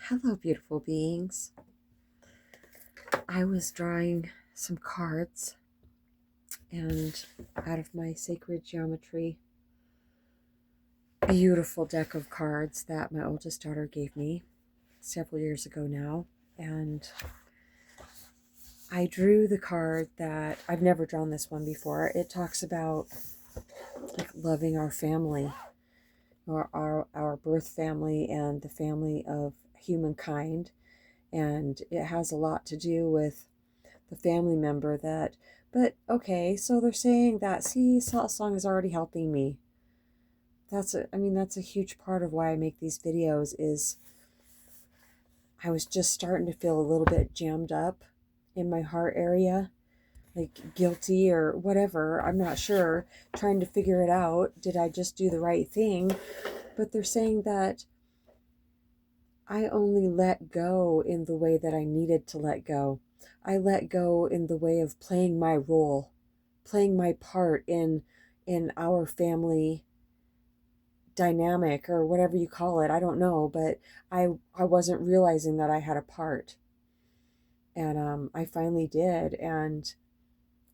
Hello, beautiful beings. I was drawing some cards and out of my sacred geometry, beautiful deck of cards that my oldest daughter gave me several years ago now. And I drew the card that I've never drawn this one before. It talks about like loving our family, or our birth family and the family of humankind. And it has a lot to do with the family member but okay, so they're saying that, see, song is already helping me. That's a huge part of why I make these videos. Is I was just starting to feel a little bit jammed up in my heart area, like guilty or whatever, I'm not sure, trying to figure it out. Did I just do the right thing? But they're saying that I only let go in the way that I needed to let go. I let go in the way of playing my role, playing my part in our family dynamic, or whatever you call it. I don't know, but I wasn't realizing that I had a part. And I finally did, and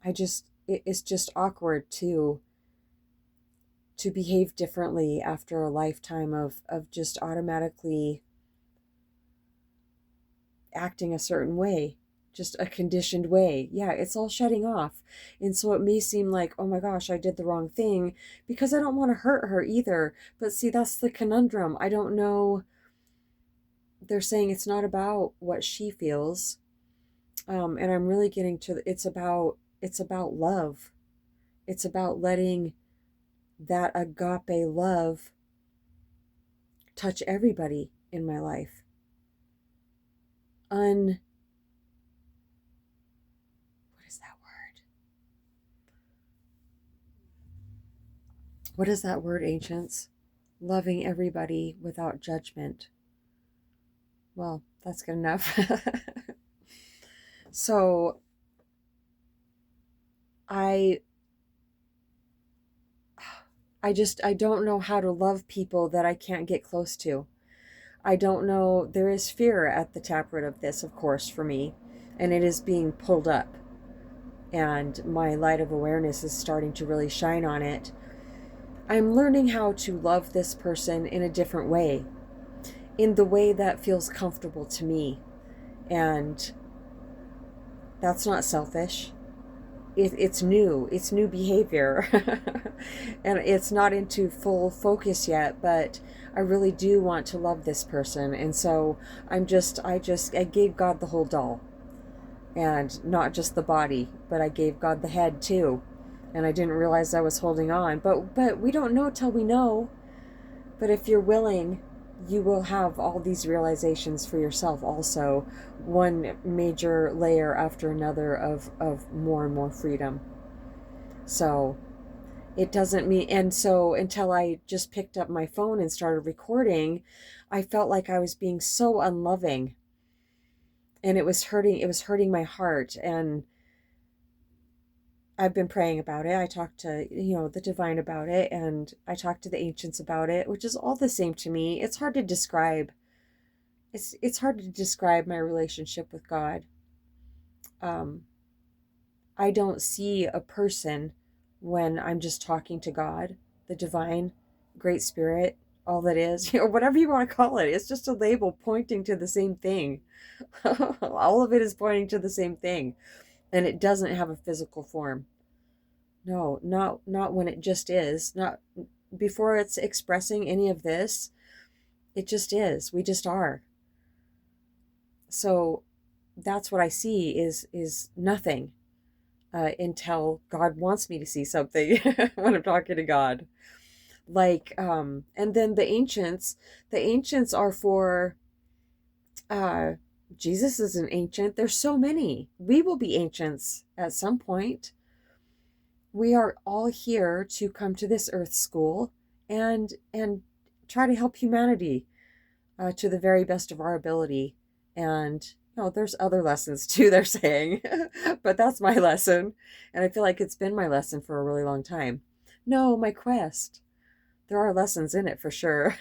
it's just awkward to behave differently after a lifetime of just automatically acting a certain way, just a conditioned way. Yeah, it's all shutting off. And so it may seem like, oh my gosh, I did the wrong thing, because I don't want to hurt her either. But see, that's the conundrum. I don't know. They're saying it's not about what she feels. And I'm really getting to, it's about love. It's about letting that agape love touch everybody in my life. What is that word? What is that word, ancients? Loving everybody without judgment. Well, that's good enough. So I I don't know how to love people that I can't get close to. I don't know. There is fear at the taproot of this, of course, for me, and it is being pulled up. And my light of awareness is starting to really shine on it. I'm learning how to love this person in a different way, in the way that feels comfortable to me. And that's not selfish. It's new behavior. And it's not into full focus yet, but I really do want to love this person. And so I gave God the whole doll, and not just the body, but I gave God the head too. And I didn't realize I was holding on, but we don't know till we know. But if you're willing, you will have all these realizations for yourself also, one major layer after another of more and more freedom. So it doesn't mean, and so until I just picked up my phone and started recording, I felt like I was being so unloving, and it was hurting my heart. And I've been praying about it. I talked to, the divine about it, and I talked to the ancients about it, which is all the same to me. It's hard to describe. It's hard to describe my relationship with God. Um, I don't see a person when I'm just talking to God, the divine, great spirit, all that is, whatever you want to call it. It's just a label pointing to the same thing. All of it is pointing to the same thing, and it doesn't have a physical form. No, not when it just is. Not before it's expressing any of this. It just is. We just are. So that's what I see is nothing, until God wants me to see something when I'm talking to God. Like, and then the ancients are for, uh, Jesus is an ancient. There's so many. We will be ancients at some point. We are all here to come to this earth school and try to help humanity, to the very best of our ability. And there's other lessons too, they're saying, but that's my lesson, and I feel like it's been my lesson for a really long time. No, my quest. There are lessons in it for sure.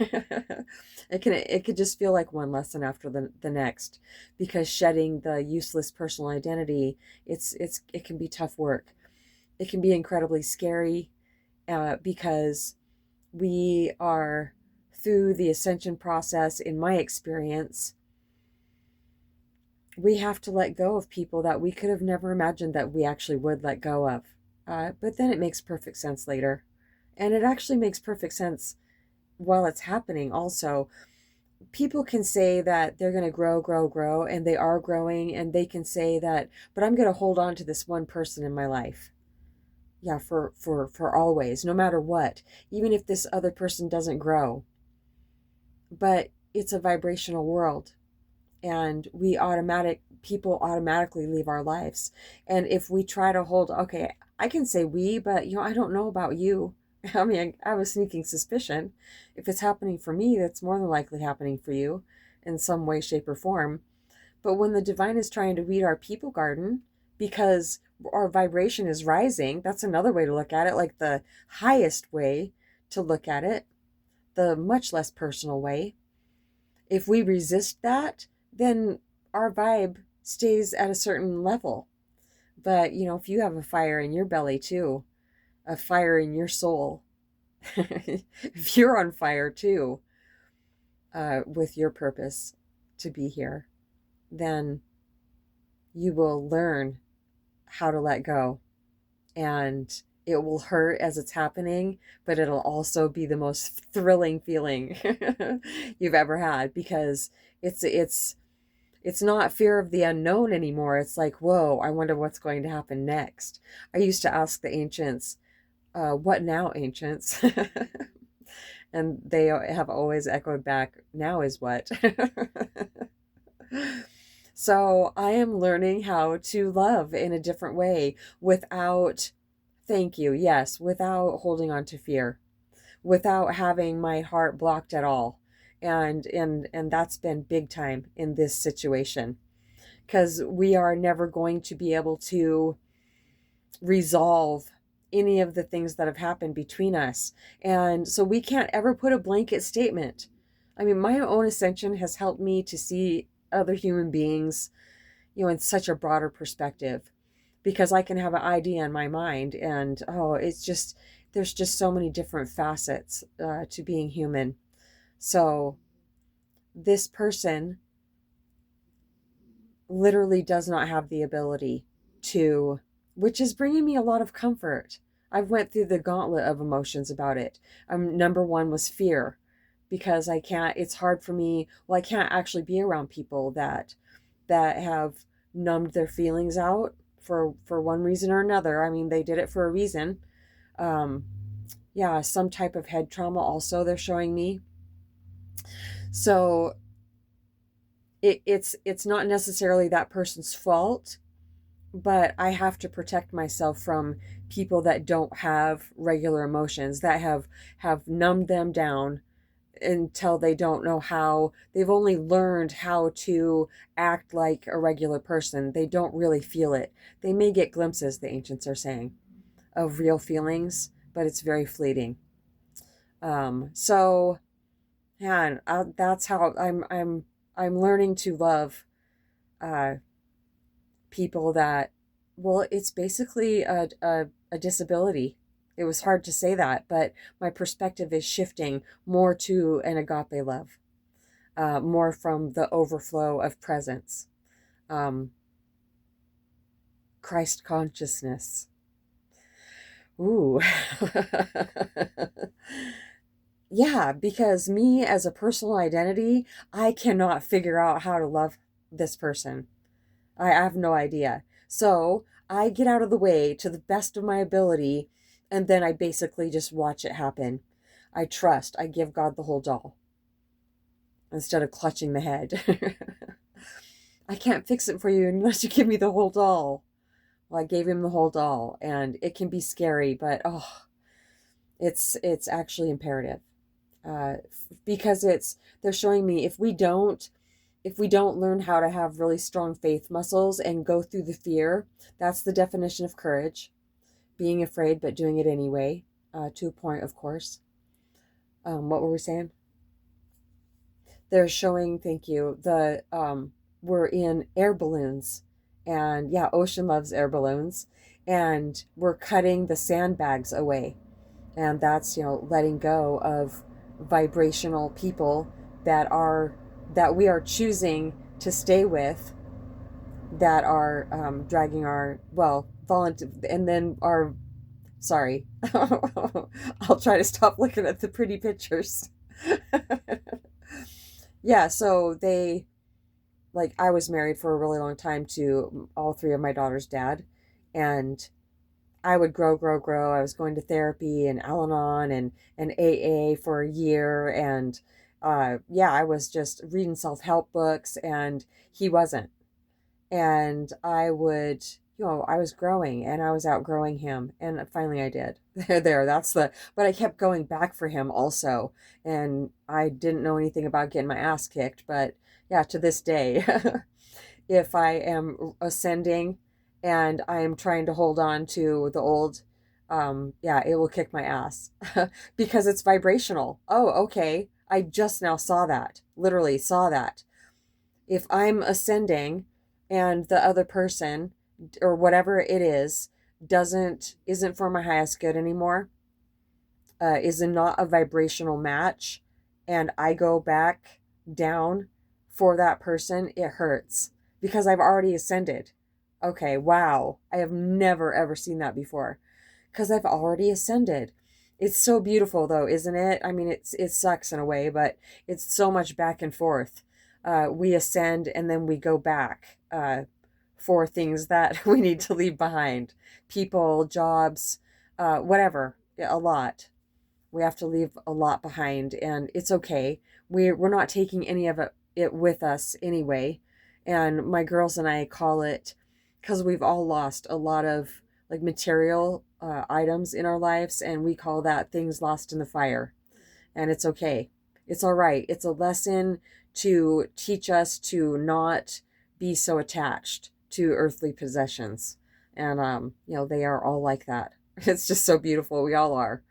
It could just feel like one lesson after the next, because shedding the useless personal identity, it can be tough work. It can be incredibly scary, because we are, through the ascension process, in my experience, we have to let go of people that we could have never imagined that we actually would let go of. But then it makes perfect sense later. And it actually makes perfect sense while it's happening also. People can say that they're going to grow, and they are growing, and they can say that, but I'm going to hold on to this one person in my life. Yeah, for always, no matter what, even if this other person doesn't grow. But it's a vibrational world, and people automatically leave our lives. And if we try to hold, okay, I can say we, but I don't know about you. I mean, I have a sneaking suspicion. If it's happening for me, that's more than likely happening for you in some way, shape, or form. But when the divine is trying to weed our people garden because our vibration is rising, that's another way to look at it, like the highest way to look at it, the much less personal way. If we resist that, then our vibe stays at a certain level. But, if you have a fire in your belly too, a fire in your soul, if you're on fire too, with your purpose to be here, then you will learn how to let go. And it will hurt as it's happening, but it'll also be the most thrilling feeling you've ever had, because it's not fear of the unknown anymore. It's like, whoa, I wonder what's going to happen next. I used to ask the ancients, what now, ancients? And they have always echoed back, now is what? So I am learning how to love in a different way without, thank you, yes, without holding on to fear, without having my heart blocked at all. And that's been big time in this situation, because we are never going to be able to resolve any of the things that have happened between us. And so we can't ever put a blanket statement. I mean, my own ascension has helped me to see other human beings, in such a broader perspective, because I can have an idea in my mind, and there's just so many different facets to being human. So this person literally does not have the ability to, which is bringing me a lot of comfort. I've went through the gauntlet of emotions about it. Number one was fear, because it's hard for me. Well, I can't actually be around people that have numbed their feelings out for one reason or another. I mean, they did it for a reason. Yeah, some type of head trauma also they're showing me. So it's not necessarily that person's fault, but I have to protect myself from people that don't have regular emotions, that have numbed them down until they don't know how. They've only learned how to act like a regular person. They don't really feel it. They may get glimpses, the ancients are saying, of real feelings, but it's very fleeting. So yeah, that's how I'm learning to love people that, well, it's basically a disability. It was hard to say that, but my perspective is shifting more to an agape love, more from the overflow of presence, Christ consciousness. Ooh. Yeah, because me as a personal identity, I cannot figure out how to love this person. I have no idea. So I get out of the way to the best of my ability, and then I basically just watch it happen. I trust. I give God the whole doll instead of clutching the head. I can't fix it for you unless you give me the whole doll. Well, I gave him the whole doll, and it can be scary, but it's actually imperative, because they're showing me if we don't learn how to have really strong faith muscles and go through the fear, that's the definition of courage, being afraid but doing it anyway, to a point, of course. What were we saying? They're showing, thank you, we're in air balloons. And yeah, Ocean loves air balloons. And we're cutting the sandbags away. And that's, letting go of vibrational people that are, that we are choosing to stay with, that are dragging our, well, volunteer, and then our, sorry, I'll try to stop looking at the pretty pictures. Yeah, so they, like, I was married for a really long time to all three of my daughter's dad, and I would grow, grow, grow. I was going to therapy and Al-Anon and AA for a year, and yeah, I was just reading self-help books, and he wasn't. And I would, I was growing, and I was outgrowing him, and finally I did. That's the, but I kept going back for him also, and I didn't know anything about getting my ass kicked, but yeah, to this day, if I am ascending and I am trying to hold on to the old, yeah, it will kick my ass because it's vibrational. Oh, okay. I just now saw that, literally saw that. If I'm ascending and the other person or whatever it is isn't for my highest good anymore, is not a vibrational match, and I go back down for that person, it hurts because I've already ascended. Okay, wow. I have never ever seen that before because I've already ascended. It's so beautiful though, isn't it? I mean, it sucks in a way, but it's so much back and forth. We ascend and then we go back for things that we need to leave behind. People, jobs, whatever, a lot. We have to leave a lot behind, and it's okay. We're not taking any of it with us anyway. And my girls and I call it, because we've all lost a lot of like material items in our lives, and we call that things lost in the fire. And it's okay. It's all right. It's a lesson to teach us to not be so attached to earthly possessions. And they are all like that. It's just so beautiful. We all are.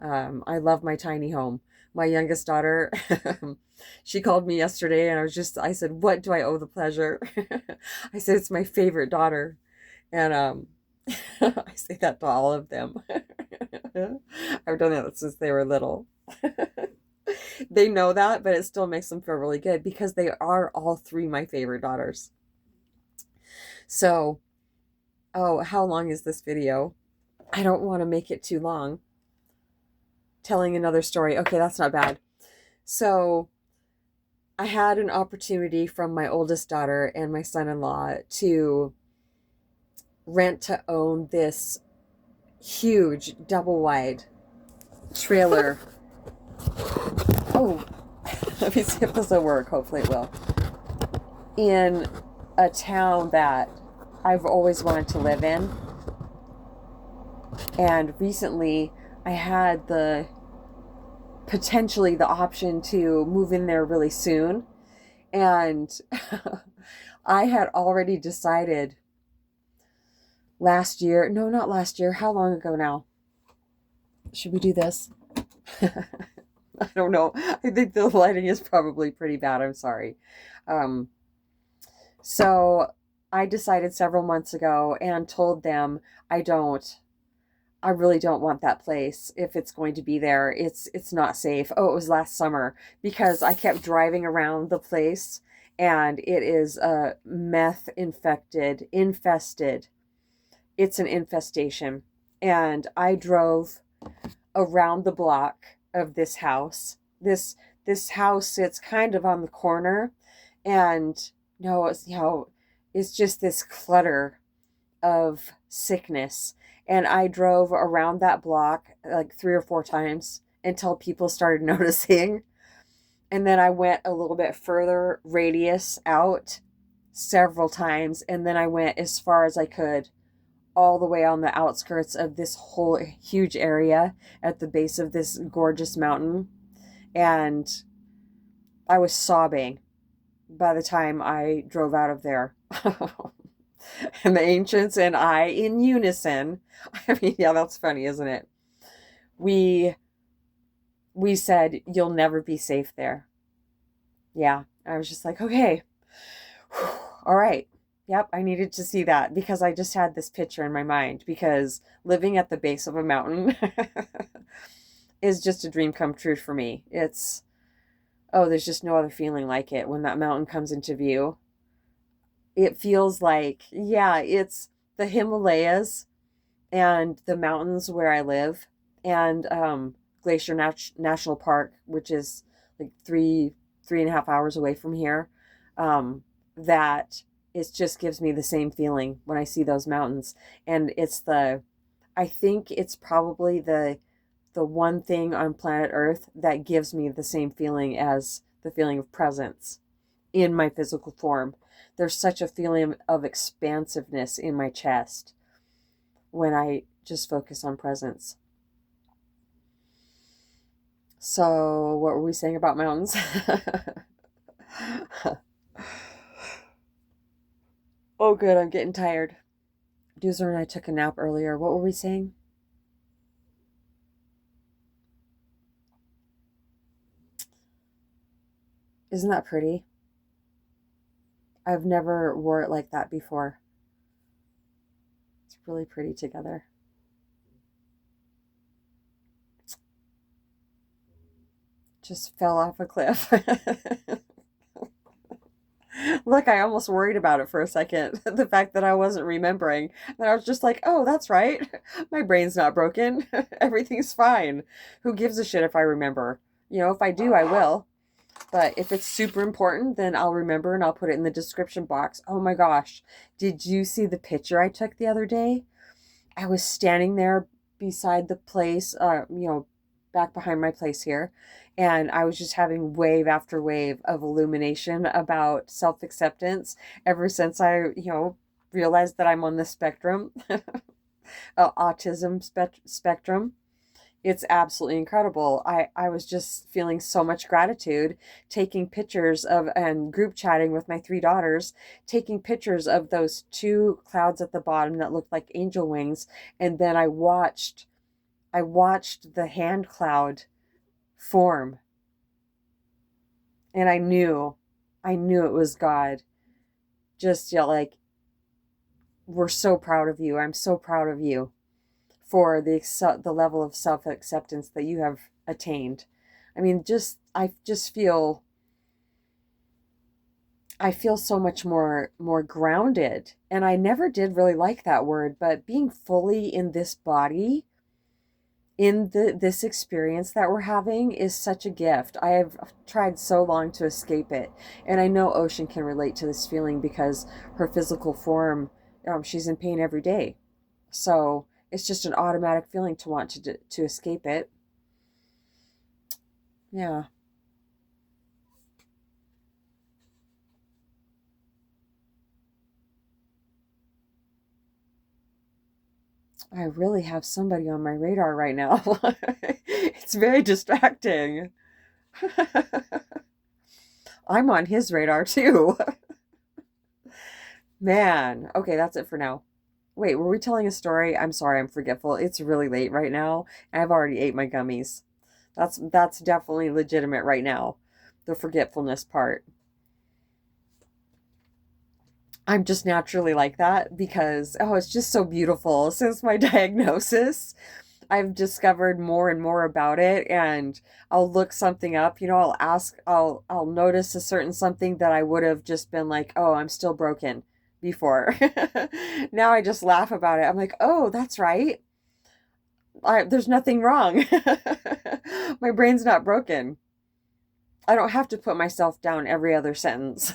I love my tiny home. My youngest daughter, she called me yesterday, and I said, what do I owe the pleasure? I said, it's my favorite daughter. And I say that to all of them. I've done that since they were little. They know that, but it still makes them feel really good because they are all three my favorite daughters. So, oh, how long is this video? I don't want to make it too long. Telling another story. Okay, that's not bad. So I had an opportunity from my oldest daughter and my son-in-law to rent to own this huge double wide trailer. Oh, let me see if this will work. Hopefully it will. In a town that I've always wanted to live in. And recently I had potentially the option to move in there really soon. And I had already decided last year, no, not last year, how long ago now? Should we do this? I don't know. I think the lighting is probably pretty bad. I'm sorry. So I decided several months ago and told them I really don't want that place if it's going to be there. It's not safe. Oh, it was last summer because I kept driving around the place, and it is a meth infested. It's an infestation. And I drove around the block of this house. This house sits kind of on the corner, and no, it's just this clutter of sickness. And I drove around that block like 3 or 4 times until people started noticing. And then I went a little bit further radius out several times. And then I went as far as I could all the way on the outskirts of this whole huge area at the base of this gorgeous mountain. And I was sobbing by the time I drove out of there. And the ancients and I in unison. I mean, yeah, that's funny, isn't it? We we said, you'll never be safe there. Yeah. I was just like, okay, all right. Yep, I needed to see that because I just had this picture in my mind because living at the base of a mountain is just a dream come true for me. It's, oh, there's just no other feeling like it when that mountain comes into view. It feels like, yeah, it's the Himalayas and the mountains where I live, and Glacier National Park, which is like 3.5 hours away from here. That it just gives me the same feeling when I see those mountains, and I think it's probably the one thing on planet Earth that gives me the same feeling as the feeling of presence in my physical form. There's such a feeling of expansiveness in my chest when I just focus on presence. So, what were we saying about mountains? Oh, good. I'm getting tired. Doozer and I took a nap earlier. What were we saying? Isn't that pretty? I've never wore it like that before. It's really pretty together. Just fell off a cliff. Look, I almost worried about it for a second. The fact that I wasn't remembering. And I was just like, oh, that's right. My brain's not broken. Everything's fine. Who gives a shit if I remember? If I do, I will. But if it's super important, then I'll remember and I'll put it in the description box. Oh my gosh. Did you see the picture I took the other day? I was standing there beside the place, back behind my place here, and I was just having wave after wave of illumination about self-acceptance ever since I, realized that I'm on the spectrum, autism spectrum. It's absolutely incredible. I was just feeling so much gratitude, taking pictures of and group chatting with my three daughters, taking pictures of those two clouds at the bottom that looked like angel wings, and then I watched the hand cloud form, and I knew it was God. Just like, we're so proud of you. I'm so proud of you for the level of self-acceptance that you have attained. I mean, I feel so much more grounded. And I never did really like that word, but being fully in this body, in this experience that we're having, is such a gift. I have tried so long to escape it. And I know Ocean can relate to this feeling because her physical form, she's in pain every day. So it's just an automatic feeling to want to escape it. Yeah, I really have somebody on my radar right now. It's very distracting. I'm on his radar too. Man, okay, that's it for now. Wait, were we telling a story? I'm sorry, I'm forgetful. It's really late right now, and I've already ate my gummies. That's definitely legitimate right now. The forgetfulness part. I'm just naturally like that because, oh, it's just so beautiful. Since my diagnosis, I've discovered more and more about it, and I'll look something up, I'll notice a certain something that I would have just been like, "Oh, I'm still broken" before. Now I just laugh about it. I'm like, "Oh, that's right. There's nothing wrong. My brain's not broken. I don't have to put myself down every other sentence."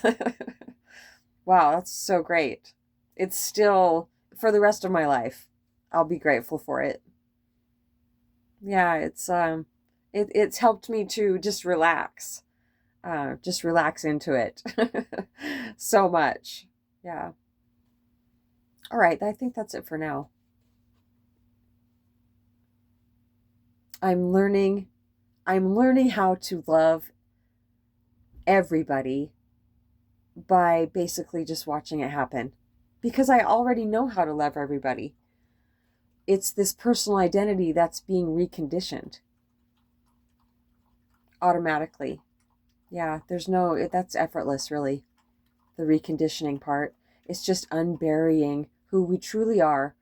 Wow, that's so great. It's still for the rest of my life. I'll be grateful for it. Yeah, it's helped me to just relax into it so much. Yeah. All right, I think that's it for now. I'm learning I'm learning how to love everybody by basically just watching it happen because I already know how to love everybody. It's this personal identity that's being reconditioned. automatically. Yeah, there's no, that's effortless, really. The reconditioning part. It's just unburying who we truly are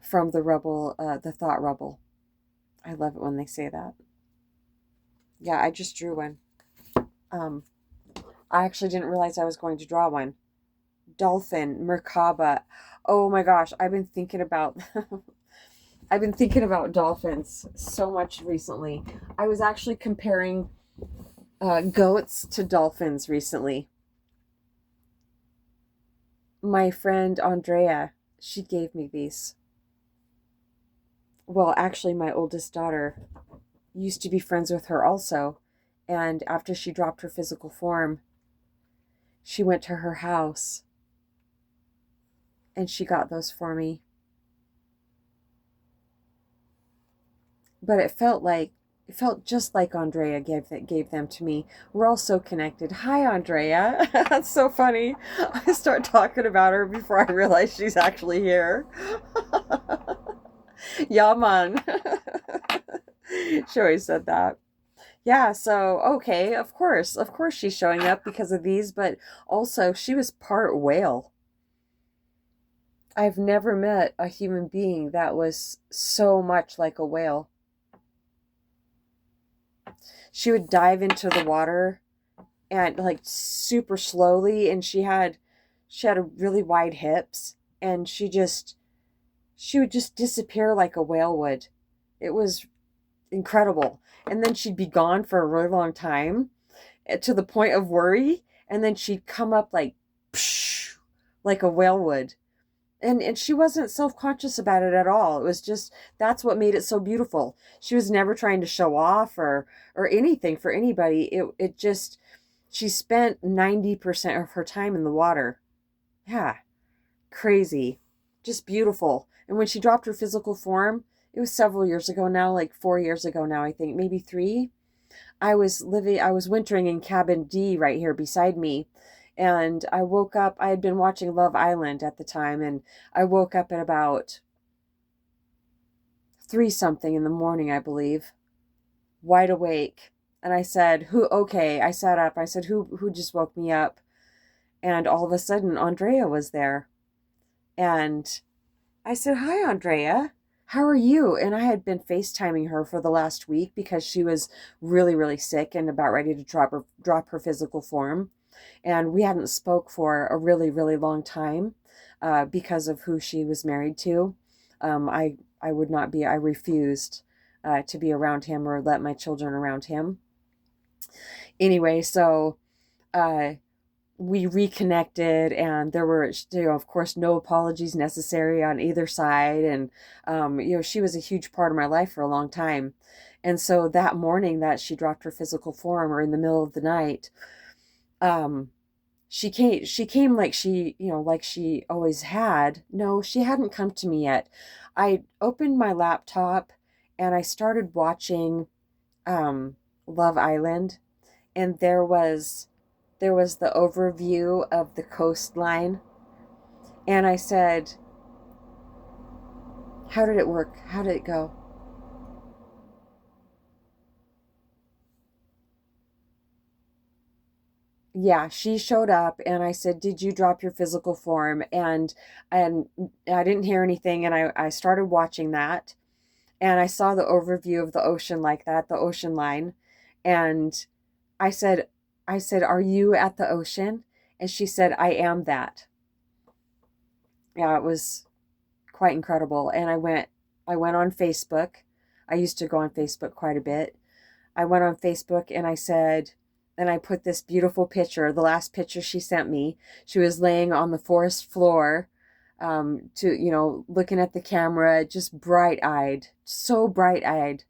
from the rubble, the thought rubble. I love it when they say that. Yeah, I just drew one. Um, I actually didn't realize I was going to draw one. Dolphin, Merkaba. Oh my gosh, I've been thinking about I've been thinking about dolphins so much recently. I was actually comparing goats to dolphins recently. My friend Andrea, she gave me these. Well, actually, my oldest daughter used to be friends with her also. And after she dropped her physical form, she went to her house and she got those for me. But it felt just like Andrea gave them to me. We're all so connected. Hi, Andrea. That's so funny. I start talking about her before I realize she's actually here. Yeah, man. She always said that. Yeah, so okay, of course she's showing up because of these, but also she was part whale. I've never met a human being that was so much like a whale. She would dive into the water and like super slowly, and she had a really wide hips, and she would just disappear like a whale would. It was incredible. And then she'd be gone for a really long time, to the point of worry, and then she'd come up like psh, like a whale would. And she wasn't self-conscious about it at all. It was just, that's what made it so beautiful. She was never trying to show off or anything for anybody. It just, she spent 90% of her time in the water. Yeah, crazy. Just beautiful. And when she dropped her physical form, it was several years ago now, like 4 years ago now, I think, maybe 3. I was wintering in cabin D right here beside me. And I woke up, I had been watching Love Island at the time, and I woke up at about 3 something in the morning, I believe, wide awake. And I said, okay, I sat up. I said, who just woke me up? And all of a sudden, Andrea was there. And I said, hi, Andrea. How are you? And I had been FaceTiming her for the last week because she was really, really sick and about ready to drop her physical form. And we hadn't spoke for a really, really long time because of who she was married to. I would not be, I refused to be around him or let my children around him. Anyway, so uh, we reconnected, and there were, of course, no apologies necessary on either side. And she was a huge part of my life for a long time. And so that morning that she dropped her physical form, or in the middle of the night, um, she came like like she always had. No, she hadn't come to me yet. I opened my laptop and I started watching um, Love Island, and there was the overview of the coastline. And I said, how did it work? How did it go? Yeah, she showed up and I said, did you drop your physical form? And I didn't hear anything, and I started watching that, and I saw the overview of the ocean like that, the ocean line. And I said, are you at the ocean? And she said, I am that. Yeah, it was quite incredible. And I went on Facebook. I used to go on Facebook quite a bit. I went on Facebook and I said, and I put this beautiful picture, the last picture she sent me. She was laying on the forest floor, looking at the camera, just bright eyed, so bright eyed.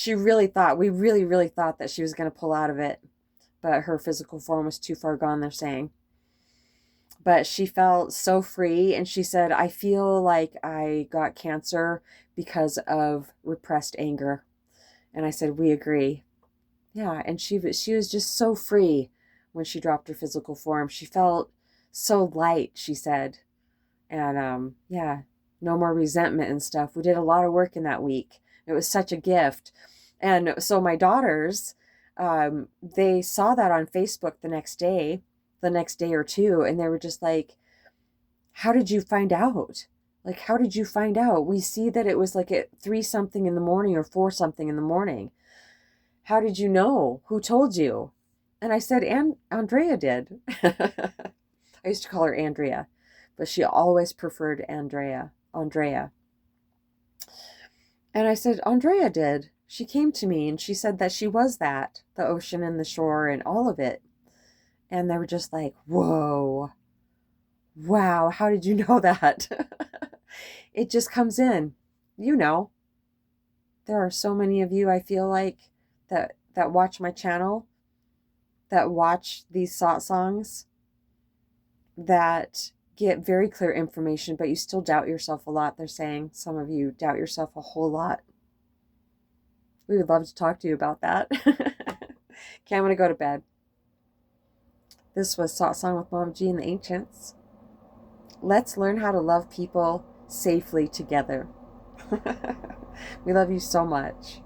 We really, really thought that she was going to pull out of it, but her physical form was too far gone, they're saying. But she felt so free, and she said, I feel like I got cancer because of repressed anger. And I said, we agree. Yeah, and she was just so free when she dropped her physical form. She felt so light, she said. And yeah, no more resentment and stuff. We did a lot of work in that week. It was such a gift. And so my daughters, they saw that on Facebook the next day or two, and they were just like, how did you find out? Like, how did you find out? We see that it was like at 3 something in the morning or 4 something in the morning. How did you know? Who told you? And I said, Andrea did. I used to call her Andrea, but she always preferred Andrea. And I said, Andrea did. She came to me and she said that she was that, the ocean and the shore and all of it. And they were just like, whoa, wow, how did you know that? It just comes in. You know, there are so many of you, I feel like, that watch my channel, that watch these songs, that get very clear information, but you still doubt yourself a lot. They're saying some of you doubt yourself a whole lot. We would love to talk to you about that. Okay, I'm going to go to bed. This was Satsang with Mamaji and the Ancients. Let's learn how to love people safely together. We love you so much.